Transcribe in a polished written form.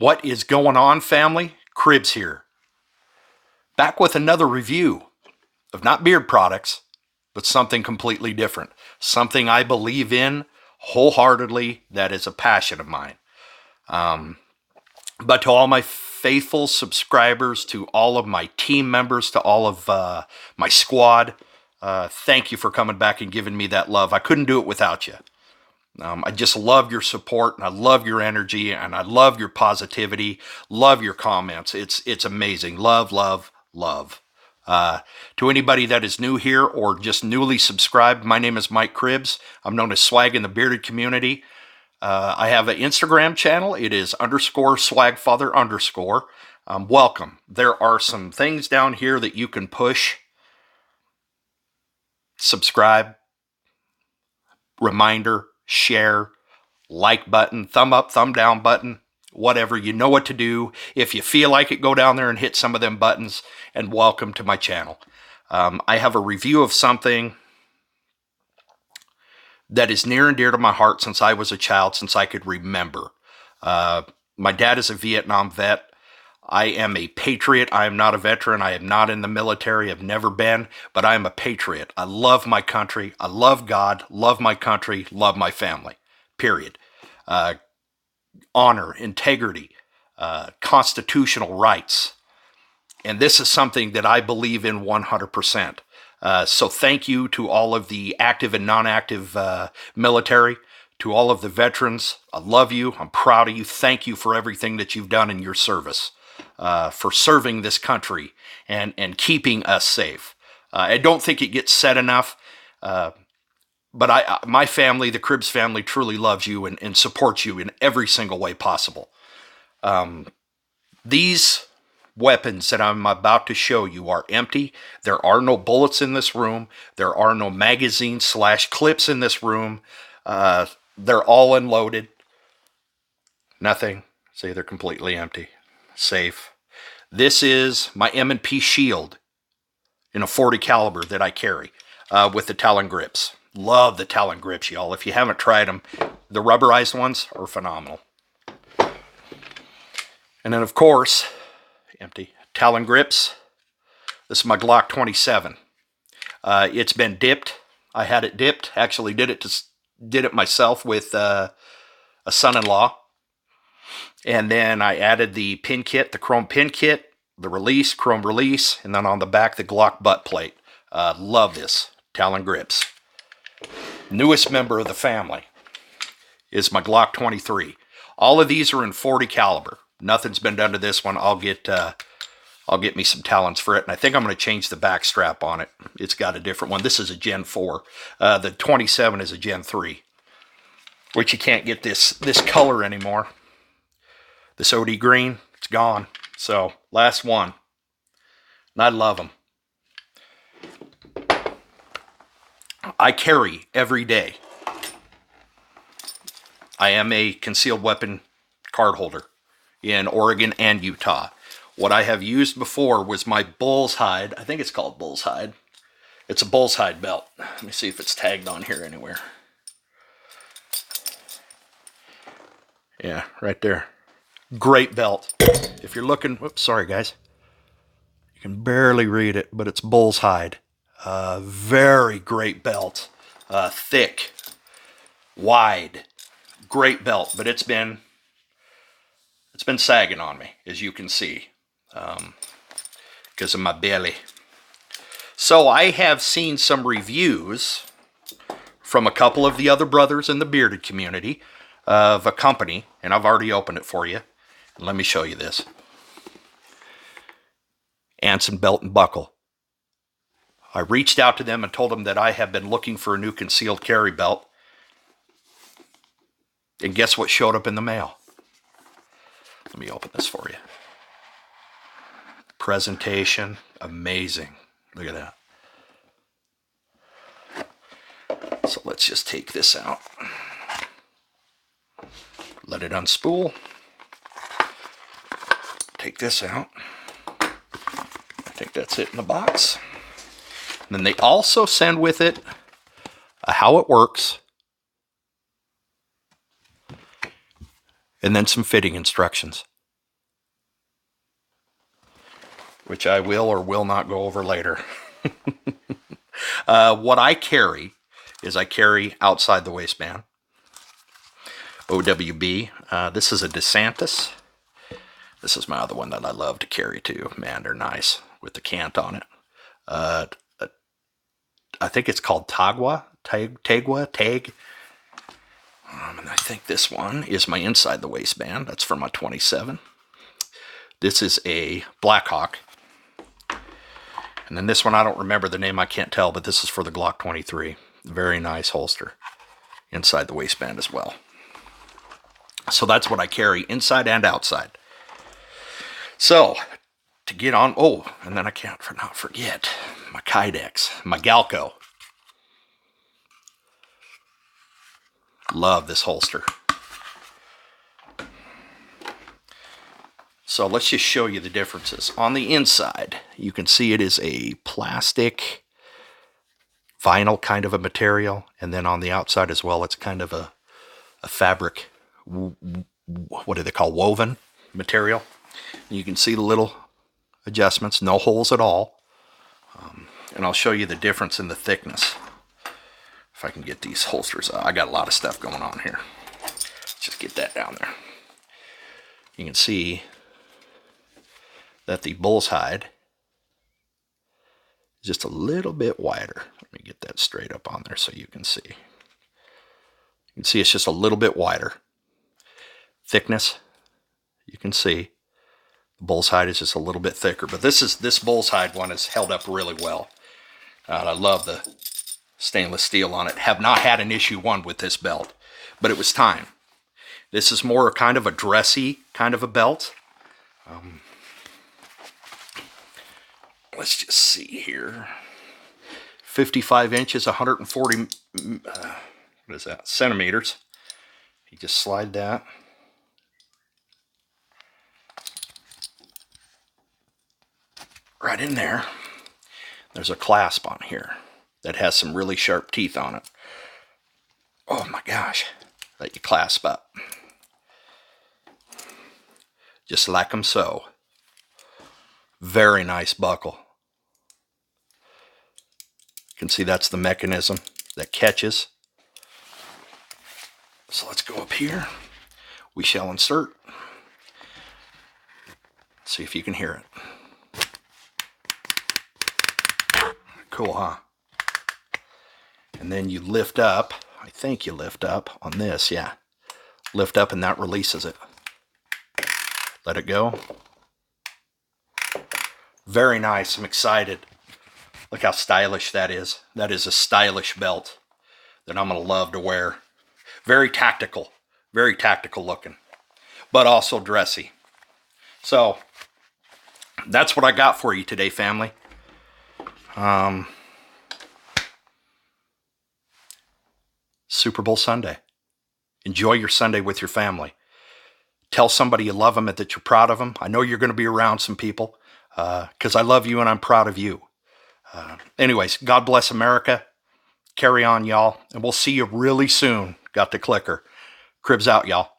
What is going on, family? Cribs here. Back with another review of not beard products, but something completely different. Something I believe in wholeheartedly, that is a passion of mine. But to all my faithful subscribers, to all of my team members, to all of my squad, thank you for coming back and giving me that love. I couldn't do it without you. I just love your support, and I love your energy, and I love your positivity, love your comments. It's amazing. Love, love, love. To anybody that is new here or just newly subscribed, my name is Mike Cribbs. I'm known as Swag in the bearded community. I have an Instagram channel. It is _swagfather_. Welcome. There are some things down here that you can push. Subscribe. Reminder. Share. Like button. Thumb up, thumb down button. Whatever. You know what to do. If you feel like it, go down there and hit some of them buttons. And welcome to my channel. I have a review of something that is near and dear to my heart since I was a child, since I could remember. My dad is a Vietnam vet. I am a patriot. I am not a veteran. I am not in the military. I've never been, but I am a patriot. I love my country. I love God, love my country, love my family, period. Honor, integrity, constitutional rights. And this is something that I believe in 100%. So thank you to all of the active and non-active military, to all of the veterans. I love you. I'm proud of you. Thank you for everything that you've done in your service, for serving this country and keeping us safe. I don't think it gets said enough, but my family, the Cribbs family, truly loves you and supports you in every single way possible. These weapons that I'm about to show you are empty. There are no bullets in this room. There are no magazines / clips in this room. They're all unloaded. Nothing. See, they're completely empty. Safe. This is my M&P shield in a .40 caliber that I carry with the Talon grips. Love the Talon grips, y'all. If you haven't tried them, the rubberized ones are phenomenal. And then, of course, empty Talon grips. This is my Glock 27. It's been dipped. I had it dipped. Actually did it myself with a son-in-law. And then I added the pin kit, the chrome pin kit, the release, chrome release, and then on the back, the Glock butt plate. Love this. Talon grips. Newest member of the family is my Glock 23. All of these are in .40 caliber. Nothing's been done to this one. I'll get me some Talons for it, and I think I'm going to change the back strap on it. It's got a different one. This is a Gen 4. The 27 is a Gen 3, which you can't get this color anymore. This OD green, it's gone. So, last one. And I love them. I carry every day. I am a concealed weapon card holder in Oregon and Utah. What I have used before was my bull's hide. I think it's called bull's hide. It's a bull's hide belt. Let me see if it's tagged on here anywhere. Yeah, right there. Great belt. If you're looking, whoops, sorry guys. You can barely read it, but it's bull's hide. Very great belt. Thick, wide, great belt, but it's been sagging on me, as you can see, because of my belly. So I have seen some reviews from a couple of the other brothers in the bearded community of a company, and I've already opened it for you. Let me show you this. Anson belt and buckle. I reached out to them and told them that I have been looking for a new concealed carry belt. And guess what showed up in the mail? Let me open this for you. Presentation, amazing. Look at that. So let's just take this out. Let it unspool. Take this out. I think that's it in the box. And then they also send with it how it works, and then some fitting instructions. which I will or will not go over later. What I carry is I carry outside the waistband. OWB. This is a DeSantis. This is my other one that I love to carry too. Man, they're nice with the cant on it. I think it's called Tagwa. And I think this one is my inside the waistband. That's for my 27. This is a Blackhawk. And then this one, I don't remember the name, I can't tell, but this is for the Glock 23. Very nice holster. Inside the waistband as well. So that's what I carry inside and outside. So, to get on, oh, and then I can't not forget my Kydex, my Galco. Love this holster. So let's just show you the differences. On the inside, you can see it is a plastic vinyl kind of a material. And then on the outside as well, it's kind of a fabric, what do they call, woven material. You can see the little adjustments, no holes at all. And I'll show you the difference in the thickness. If I can get these holsters out. I got a lot of stuff going on here. Let's just get that down there. You can see that the bull's hide is just a little bit wider. Let me get that straight up on there so you can see. You can see it's just a little bit wider. Thickness, you can see the bull's hide is just a little bit thicker. But this bull's hide one is held up really well. I love the stainless steel on it. Have not had an issue with this belt, but it was time. This is more kind of a dressy kind of a belt. Let's just see here. 55 inches, 140, what is that, centimeters. You just slide that. Right in there. There's a clasp on here that has some really sharp teeth on it. Oh my gosh. That you clasp up. Just like them so. Very nice buckle. You can see that's the mechanism that catches. So let's go up here. We shall insert. See if you can hear it. Cool, huh? And then you lift up. I think you lift up on this, yeah. Lift up and that releases it. Let it go. Very nice. I'm excited. Look how stylish that is. That is a stylish belt that I'm going to love to wear. Very tactical looking, but also dressy. So that's what I got for you today, family. Super Bowl Sunday. Enjoy your Sunday with your family. Tell somebody you love them and that you're proud of them. I know you're going to be around some people because I love you and I'm proud of you. Anyways, God bless America. Carry on, y'all. And we'll see you really soon. Got the clicker. Cribs out, y'all.